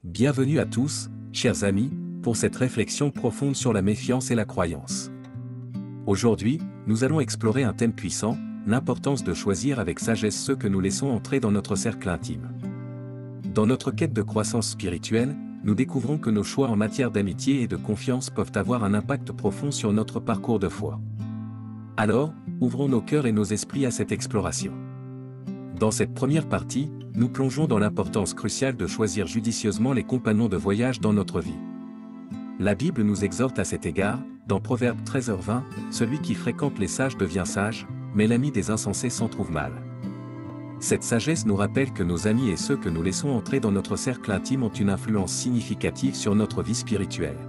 Bienvenue à tous, chers amis, pour cette réflexion profonde sur la méfiance et la croyance. Aujourd'hui, nous allons explorer un thème puissant, l'importance de choisir avec sagesse ceux que nous laissons entrer dans notre cercle intime. Dans notre quête de croissance spirituelle, nous découvrons que nos choix en matière d'amitié et de confiance peuvent avoir un impact profond sur notre parcours de foi. Alors, ouvrons nos cœurs et nos esprits à cette exploration. Dans cette première partie, nous plongeons dans l'importance cruciale de choisir judicieusement les compagnons de voyage dans notre vie. La Bible nous exhorte à cet égard, dans Proverbe 13h20, « Celui qui fréquente les sages devient sage, mais l'ami des insensés s'en trouve mal. » Cette sagesse nous rappelle que nos amis et ceux que nous laissons entrer dans notre cercle intime ont une influence significative sur notre vie spirituelle.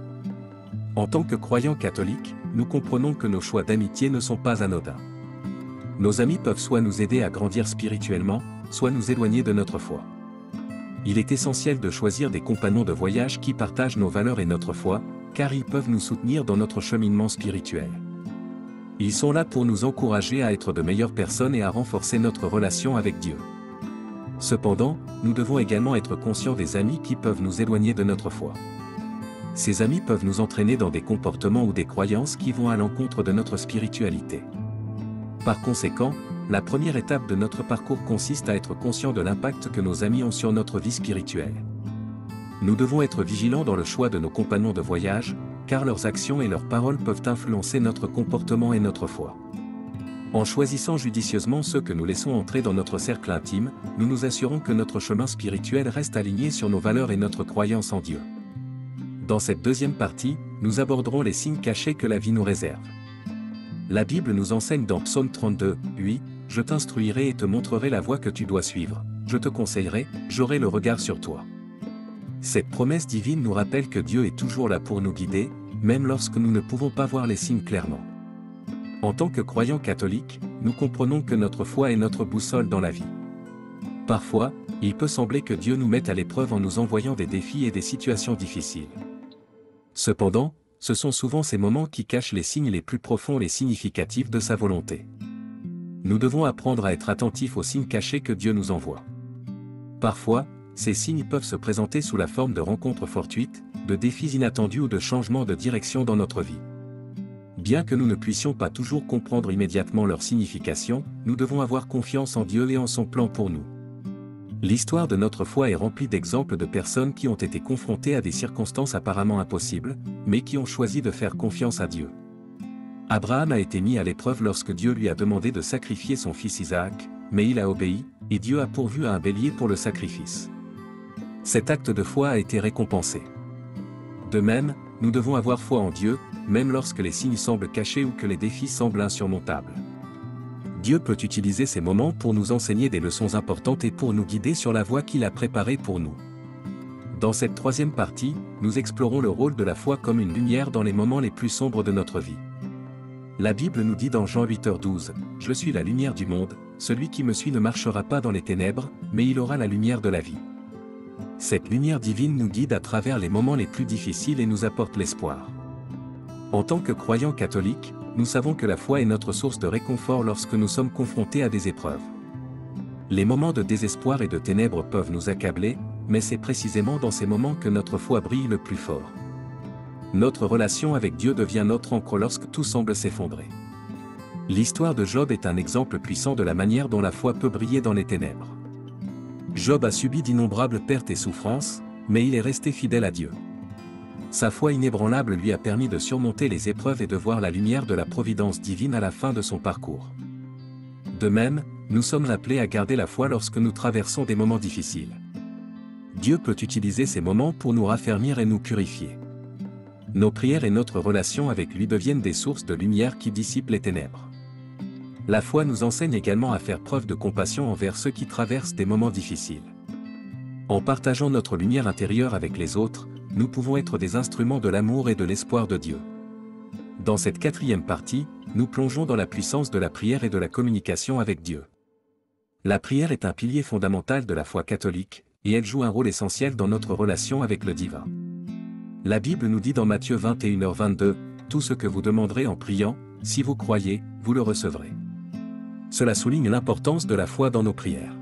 En tant que croyants catholiques, nous comprenons que nos choix d'amitié ne sont pas anodins. Nos amis peuvent soit nous aider à grandir spirituellement, soit nous éloigner de notre foi. Il est essentiel de choisir des compagnons de voyage qui partagent nos valeurs et notre foi, car ils peuvent nous soutenir dans notre cheminement spirituel. Ils sont là pour nous encourager à être de meilleures personnes et à renforcer notre relation avec Dieu. Cependant, nous devons également être conscients des amis qui peuvent nous éloigner de notre foi. Ces amis peuvent nous entraîner dans des comportements ou des croyances qui vont à l'encontre de notre spiritualité. Par conséquent, la première étape de notre parcours consiste à être conscient de l'impact que nos amis ont sur notre vie spirituelle. Nous devons être vigilants dans le choix de nos compagnons de voyage, car leurs actions et leurs paroles peuvent influencer notre comportement et notre foi. En choisissant judicieusement ceux que nous laissons entrer dans notre cercle intime, nous nous assurons que notre chemin spirituel reste aligné sur nos valeurs et notre croyance en Dieu. Dans cette deuxième partie, nous aborderons les signes cachés que la vie nous réserve. La Bible nous enseigne dans Psaume 32, « Oui, je t'instruirai et te montrerai la voie que tu dois suivre, je te conseillerai, j'aurai le regard sur toi. » Cette promesse divine nous rappelle que Dieu est toujours là pour nous guider, même lorsque nous ne pouvons pas voir les signes clairement. En tant que croyants catholiques, nous comprenons que notre foi est notre boussole dans la vie. Parfois, il peut sembler que Dieu nous mette à l'épreuve en nous envoyant des défis et des situations difficiles. Cependant, ce sont souvent ces moments qui cachent les signes les plus profonds et significatifs de sa volonté. Nous devons apprendre à être attentifs aux signes cachés que Dieu nous envoie. Parfois, ces signes peuvent se présenter sous la forme de rencontres fortuites, de défis inattendus ou de changements de direction dans notre vie. Bien que nous ne puissions pas toujours comprendre immédiatement leur signification, nous devons avoir confiance en Dieu et en son plan pour nous. L'histoire de notre foi est remplie d'exemples de personnes qui ont été confrontées à des circonstances apparemment impossibles, mais qui ont choisi de faire confiance à Dieu. Abraham a été mis à l'épreuve lorsque Dieu lui a demandé de sacrifier son fils Isaac, mais il a obéi, et Dieu a pourvu à un bélier pour le sacrifice. Cet acte de foi a été récompensé. De même, nous devons avoir foi en Dieu, même lorsque les signes semblent cachés ou que les défis semblent insurmontables. Dieu peut utiliser ces moments pour nous enseigner des leçons importantes et pour nous guider sur la voie qu'il a préparée pour nous. Dans cette troisième partie, nous explorons le rôle de la foi comme une lumière dans les moments les plus sombres de notre vie. La Bible nous dit dans Jean 8h12, « Je suis la lumière du monde, celui qui me suit ne marchera pas dans les ténèbres, mais il aura la lumière de la vie. » Cette lumière divine nous guide à travers les moments les plus difficiles et nous apporte l'espoir. En tant que croyants catholiques, nous savons que la foi est notre source de réconfort lorsque nous sommes confrontés à des épreuves. Les moments de désespoir et de ténèbres peuvent nous accabler, mais c'est précisément dans ces moments que notre foi brille le plus fort. Notre relation avec Dieu devient notre ancre lorsque tout semble s'effondrer. L'histoire de Job est un exemple puissant de la manière dont la foi peut briller dans les ténèbres. Job a subi d'innombrables pertes et souffrances, mais il est resté fidèle à Dieu. Sa foi inébranlable lui a permis de surmonter les épreuves et de voir la lumière de la providence divine à la fin de son parcours. De même, nous sommes appelés à garder la foi lorsque nous traversons des moments difficiles. Dieu peut utiliser ces moments pour nous raffermir et nous purifier. Nos prières et notre relation avec lui deviennent des sources de lumière qui dissipent les ténèbres. La foi nous enseigne également à faire preuve de compassion envers ceux qui traversent des moments difficiles. En partageant notre lumière intérieure avec les autres, nous pouvons être des instruments de l'amour et de l'espoir de Dieu. Dans cette quatrième partie, nous plongeons dans la puissance de la prière et de la communication avec Dieu. La prière est un pilier fondamental de la foi catholique, et elle joue un rôle essentiel dans notre relation avec le divin. La Bible nous dit dans Matthieu 21h22, « Tout ce que vous demanderez en priant, si vous croyez, vous le recevrez. » Cela souligne l'importance de la foi dans nos prières.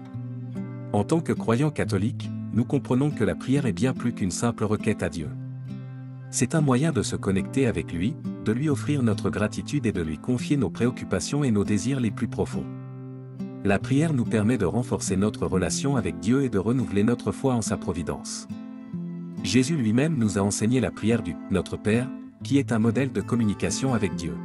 En tant que croyants catholiques, nous comprenons que la prière est bien plus qu'une simple requête à Dieu. C'est un moyen de se connecter avec lui, de lui offrir notre gratitude et de lui confier nos préoccupations et nos désirs les plus profonds. La prière nous permet de renforcer notre relation avec Dieu et de renouveler notre foi en sa providence. Jésus lui-même nous a enseigné la prière du « Notre Père », qui est un modèle de communication avec Dieu.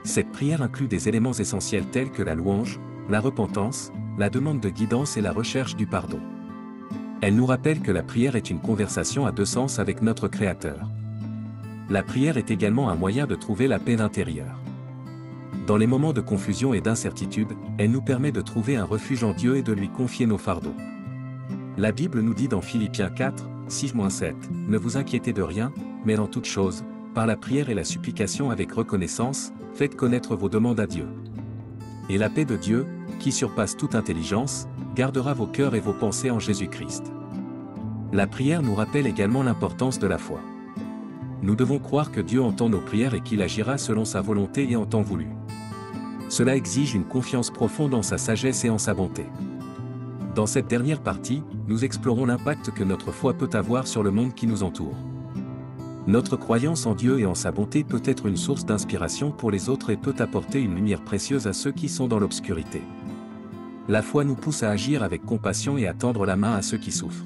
Cette prière inclut des éléments essentiels tels que la louange, la repentance, la demande de guidance et la recherche du pardon. Elle nous rappelle que la prière est une conversation à deux sens avec notre Créateur. La prière est également un moyen de trouver la paix intérieure. Dans les moments de confusion et d'incertitude, elle nous permet de trouver un refuge en Dieu et de lui confier nos fardeaux. La Bible nous dit dans Philippiens 4, 6-7, « Ne vous inquiétez de rien, mais en toute chose, par la prière et la supplication avec reconnaissance, faites connaître vos demandes à Dieu. Et la paix de Dieu, qui surpasse toute intelligence, gardera vos cœurs et vos pensées en Jésus-Christ. » La prière nous rappelle également l'importance de la foi. Nous devons croire que Dieu entend nos prières et qu'il agira selon sa volonté et en temps voulu. Cela exige une confiance profonde en sa sagesse et en sa bonté. Dans cette dernière partie, nous explorons l'impact que notre foi peut avoir sur le monde qui nous entoure. Notre croyance en Dieu et en sa bonté peut être une source d'inspiration pour les autres et peut apporter une lumière précieuse à ceux qui sont dans l'obscurité. La foi nous pousse à agir avec compassion et à tendre la main à ceux qui souffrent.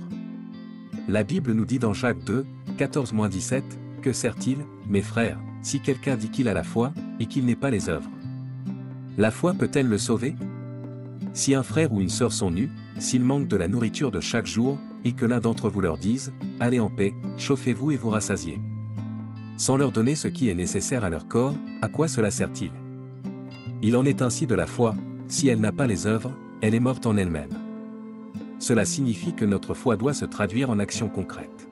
La Bible nous dit dans Jacques 2, 14-17, « Que sert-il, mes frères, si quelqu'un dit qu'il a la foi, et qu'il n'ait pas les œuvres? La foi peut-elle le sauver? Si un frère ou une sœur sont nus, s'ils manquent de la nourriture de chaque jour, et que l'un d'entre vous leur dise, « Allez en paix, chauffez-vous et vous rassasiez. » Sans leur donner ce qui est nécessaire à leur corps, à quoi cela sert-il? Il en est ainsi de la foi, si elle n'a pas les œuvres, elle est morte en elle-même. Cela signifie que notre foi doit se traduire en actions concrètes.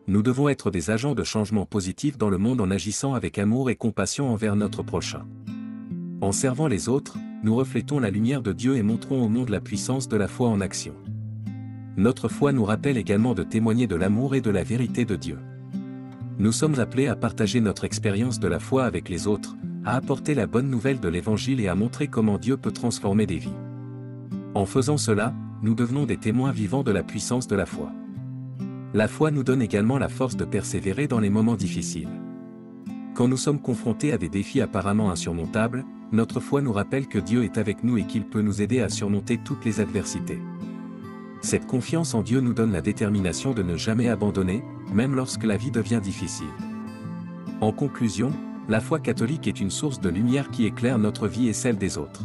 Nous devons être des agents de changement positif dans le monde en agissant avec amour et compassion envers notre prochain. En servant les autres, nous reflétons la lumière de Dieu et montrons au monde la puissance de la foi en action. Notre foi nous rappelle également de témoigner de l'amour et de la vérité de Dieu. Nous sommes appelés à partager notre expérience de la foi avec les autres, à apporter la bonne nouvelle de l'Évangile et à montrer comment Dieu peut transformer des vies. En faisant cela, nous devenons des témoins vivants de la puissance de la foi. La foi nous donne également la force de persévérer dans les moments difficiles. Quand nous sommes confrontés à des défis apparemment insurmontables, notre foi nous rappelle que Dieu est avec nous et qu'il peut nous aider à surmonter toutes les adversités. Cette confiance en Dieu nous donne la détermination de ne jamais abandonner, même lorsque la vie devient difficile. En conclusion, la foi catholique est une source de lumière qui éclaire notre vie et celle des autres.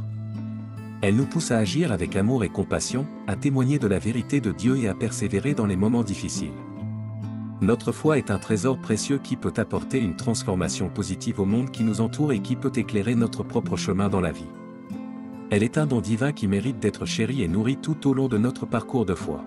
Elle nous pousse à agir avec amour et compassion, à témoigner de la vérité de Dieu et à persévérer dans les moments difficiles. Notre foi est un trésor précieux qui peut apporter une transformation positive au monde qui nous entoure et qui peut éclairer notre propre chemin dans la vie. Elle est un don divin qui mérite d'être chéri et nourri tout au long de notre parcours de foi.